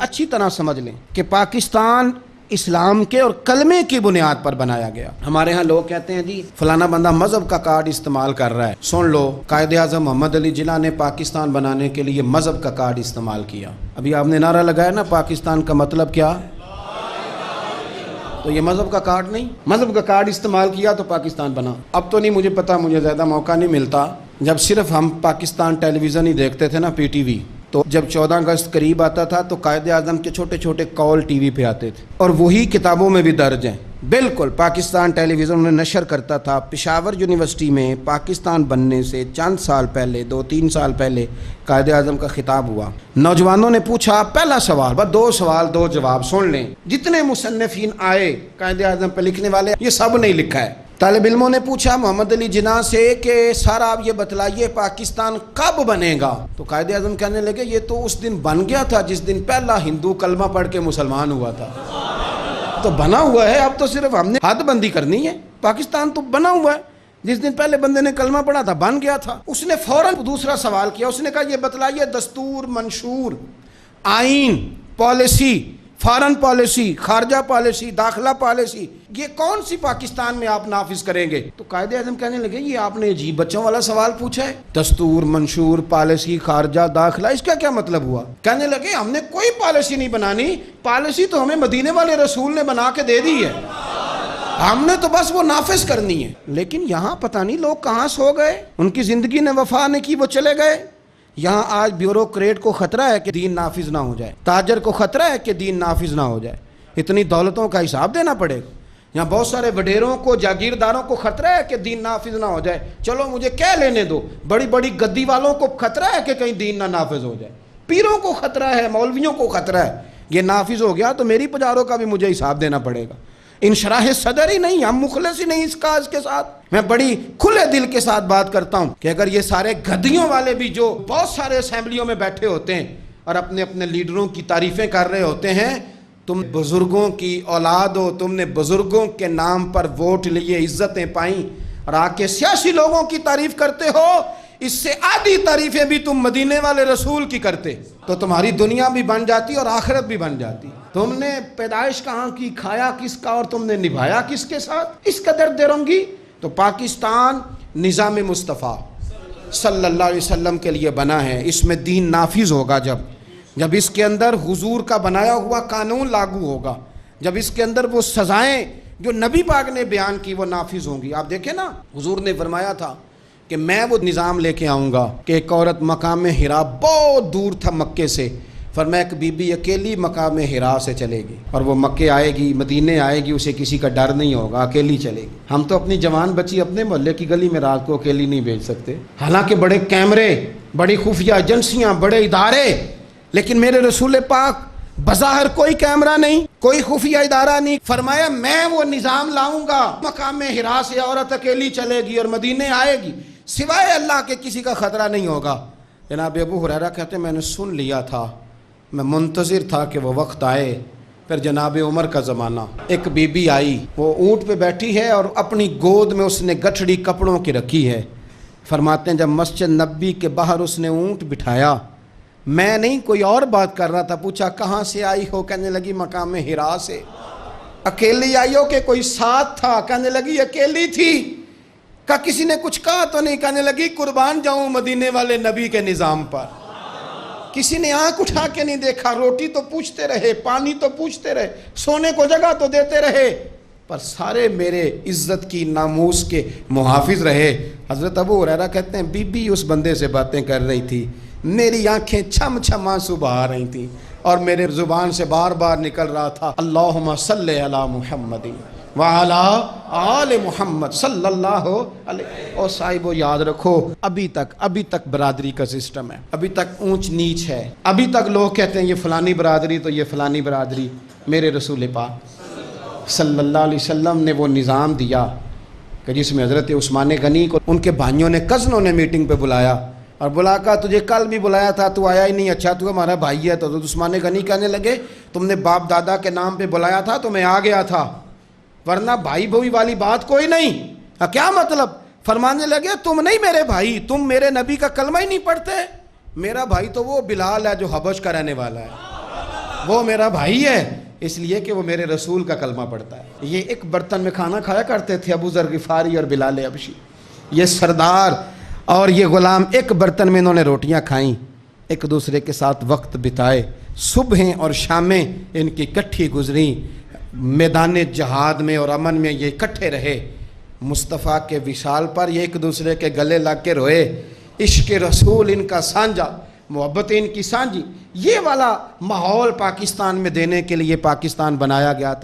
اچھی طرح سمجھ لیں کہ پاکستان اسلام کے اور کلمے کی بنیاد پر بنایا گیا۔ ہمارے ہاں لوگ کہتے ہیں جی فلانا بندہ مذہب کا کارڈ استعمال کر رہا ہے۔ سن لو، قائد اعظم محمد علی جناح نے پاکستان بنانے کے لیے مذہب کا کارڈ استعمال کیا۔ ابھی آپ نے نعرہ لگایا نا، پاکستان کا مطلب کیا؟ تو یہ مذہب کا کارڈ نہیں، مذہب کا کارڈ استعمال کیا تو پاکستان بنا۔ اب تو نہیں مجھے پتا، مجھے زیادہ موقع نہیں ملتا۔ جب صرف ہم پاکستان ٹیلی ویژن ہی دیکھتے تھے نا، پی ٹی وی، تو جب 14 اگست قریب آتا تھا تو قائد اعظم کے چھوٹے چھوٹے کال ٹی وی پہ آتے تھے، اور وہی کتابوں میں بھی درج ہیں۔ بالکل پاکستان ٹیلی ویژن نے نشر کرتا تھا۔ پشاور یونیورسٹی میں پاکستان بننے سے چند سال پہلے، 2-3 سال پہلے قائد اعظم کا خطاب ہوا۔ نوجوانوں نے پوچھا، پہلا سوال، بس 2 سوال 2 جواب، سن لیں۔ جتنے مصنفین آئے قائد اعظم پہ لکھنے والے، یہ سب نے لکھا ہے۔ طالب علموں نے پوچھا محمد علی جناح سے کہ سر آپ یہ بتلائیے پاکستان کب بنے گا؟ تو قائد اعظم کہنے لگے یہ تو اس دن بن گیا تھا جس دن پہلا ہندو کلمہ پڑھ کے مسلمان ہوا تھا۔ تو بنا ہوا ہے، اب تو صرف ہم نے حد بندی کرنی ہے۔ پاکستان تو بنا ہوا ہے، جس دن پہلے بندے نے کلمہ پڑھا تھا بن گیا تھا۔ اس نے فوراً دوسرا سوال کیا، اس نے کہا یہ بتلائیے دستور، منشور، آئین، پالیسی، فارن پالیسی، خارجہ پالیسی، داخلہ پالیسی، یہ کون سی پاکستان میں آپ نافذ کریں گے؟ تو قائد اعظم کہنے لگے یہ آپ نے عجیب بچوں والا سوال پوچھا ہے، دستور، منشور، پالیسی، خارجہ، داخلہ، اس کا کیا مطلب ہوا؟ کہنے لگے ہم نے کوئی پالیسی نہیں بنانی، پالیسی تو ہمیں مدینے والے رسول نے بنا کے دے دی ہے، ہم نے تو بس وہ نافذ کرنی ہے۔ لیکن یہاں پتہ نہیں لوگ کہاں سو گئے، ان کی زندگی نے وفا نہیں کی، وہ چلے گئے۔ یہاں آج بیوروکریٹ کو خطرہ ہے کہ دین نافذ نہ ہو جائے، تاجر کو خطرہ ہے کہ دین نافذ نہ ہو جائے، اتنی دولتوں کا حساب دینا پڑے گا۔ یہاں بہت سارے وڈیروں کو، جاگیرداروں کو خطرہ ہے کہ دین نافذ نہ ہو جائے، چلو مجھے کہہ لینے دو۔ بڑی بڑی گدی والوں کو خطرہ ہے کہ کہیں دین نہ نافذ ہو جائے، پیروں کو خطرہ ہے، مولویوں کو خطرہ ہے، یہ نافذ ہو گیا تو میری پجاروں کا بھی مجھے حساب دینا پڑے گا۔ انشراح صدر ہی نہیں، ہم مخلص ہی نہیں اس کاج کے ساتھ۔ میں بڑی کھلے دل کے ساتھ بات کرتا ہوں کہ اگر یہ سارے گدیوں والے بھی جو بہت سارے اسمبلیوں میں بیٹھے ہوتے ہیں اور اپنے اپنے لیڈروں کی تعریفیں کر رہے ہوتے ہیں، تم بزرگوں کی اولاد ہو، تم نے بزرگوں کے نام پر ووٹ لیے، عزتیں پائیں، اور آ کے سیاسی لوگوں کی تعریف کرتے ہو، اس سے آدھی تعریفیں بھی تم مدینے والے رسول کی کرتے تو تمہاری دنیا بھی بن جاتی اور آخرت بھی بن جاتی۔ تم نے پیدائش کہاں کی، کھایا کس کا، اور تم نے نبھایا کس کے ساتھ، اس قدر درنگی۔ تو پاکستان نظام مصطفیٰ صلی اللہ علیہ وسلم کے لیے بنا ہے، اس میں دین نافذ ہوگا جب اس کے اندر حضور کا بنایا ہوا قانون لاگو ہوگا، جب اس کے اندر وہ سزائیں جو نبی پاک نے بیان کی وہ نافذ ہوں گی۔ آپ دیکھیں نا، حضور نے فرمایا تھا کہ میں وہ نظام لے کے آؤں گا کہ ایک عورت مقام حرا بہت دور تھا مکے سے، فرمایا ایک بی بی اکیلی مقام حرا سے چلے گی، اور وہ مکے آئے گی، مدینے آئے گی، اسے کسی کا ڈر نہیں ہوگا، اکیلی چلے گی۔ ہم تو اپنی جوان بچی اپنے محلے کی گلی میں رات کو اکیلی نہیں بھیج سکتے، حالانکہ بڑے کیمرے، بڑی خفیہ ایجنسیاں، بڑے ادارے، لیکن میرے رسول پاک بظاہر کوئی کیمرہ نہیں، کوئی خفیہ ادارہ نہیں، فرمایا میں وہ نظام لاؤں گا، مقام حرا سے عورت اکیلی چلے گی اور مدینے آئے گی، سوائے اللہ کے کسی کا خطرہ نہیں ہوگا۔ جناب ابو ہریرہ کہتے ہیں میں نے سن لیا تھا، میں منتظر تھا کہ وہ وقت آئے۔ پھر جناب عمر کا زمانہ، ایک بی بی آئی، وہ اونٹ پہ بیٹھی ہے اور اپنی گود میں اس نے گٹھڑی کپڑوں کی رکھی ہے۔ فرماتے ہیں جب مسجد نبی کے باہر اس نے اونٹ بٹھایا، میں نہیں کوئی اور بات کر رہا تھا، پوچھا کہاں سے آئی ہو؟ کہنے لگی مقام حرا سے۔ اکیلی آئی ہو کہ کوئی ساتھ تھا؟ کہنے لگی اکیلی تھی۔ کہا کسی نے کچھ کہا تو نہیں؟ کہنے لگی قربان جاؤں مدینے والے نبی کے نظام پر، کسی نے آنکھ اٹھا کے نہیں دیکھا، روٹی تو پوچھتے رہے، پانی تو پوچھتے رہے، سونے کو جگہ تو دیتے رہے، پر سارے میرے عزت کی، ناموس کے محافظ رہے۔ حضرت ابو ہریرہ کہتے ہیں بی بی اس بندے سے باتیں کر رہی تھی، میری آنکھیں چھم چھم آنسو بہا رہی تھیں، اور میرے زبان سے بار بار نکل رہا تھا اللہم صلی علی محمد وعلی آل محمد صلی اللہ علیہ۔ اور صاحبو یاد رکھو، ابھی تک برادری کا سسٹم ہے، ابھی تک اونچ نیچ ہے، ابھی تک لوگ کہتے ہیں یہ فلانی برادری تو یہ فلانی برادری۔ میرے رسول پاک صلی اللہ علیہ وسلم نے وہ نظام دیا کہ جس میں حضرت عثمان غنی کو ان کے بھائیوں نے، کزنوں نے میٹنگ پہ بلایا، اور بلا کہا تجھے کل بھی بلایا تھا تو آیا ہی نہیں، اچھا تو ہمارا بھائی ہے۔ تو حضرت عثمان غنی کہنے لگے تم نے باپ دادا کے نام پہ بلایا تھا تو میں آ گیا تھا، ورنہ بھائی بھوئی والی بات کوئی نہیں۔ کیا مطلب؟ فرمانے لگے تم نہیں میرے بھائی، تم میرے نبی کا کلمہ ہی نہیں پڑھتے، میرا بھائی تو وہ بلال ہے جو حبش کا رہنے والا ہے۔ وہ میرا بھائی ہے اس لیے کہ وہ میرے رسول کا کلمہ پڑھتا ہے. یہ ایک برتن میں کھانا کھایا کرتے تھے ابو ذر غفاری اور بلال حبشی. یہ سردار اور یہ غلام ایک برتن میں انہوں نے روٹیاں کھائیں, ایک دوسرے کے ساتھ وقت بتائے, صبحیں اور شامیں ان کی اکٹھی گزریں, میدان جہاد میں اور امن میں یہ اکٹھے رہے. مصطفیٰ کے وصال پر یہ ایک دوسرے کے گلے لگ کے روئے. عشق رسول ان کا سانجا, محبت ان کی سانجی. یہ والا ماحول پاکستان میں دینے کے لیے پاکستان بنایا گیا تھا.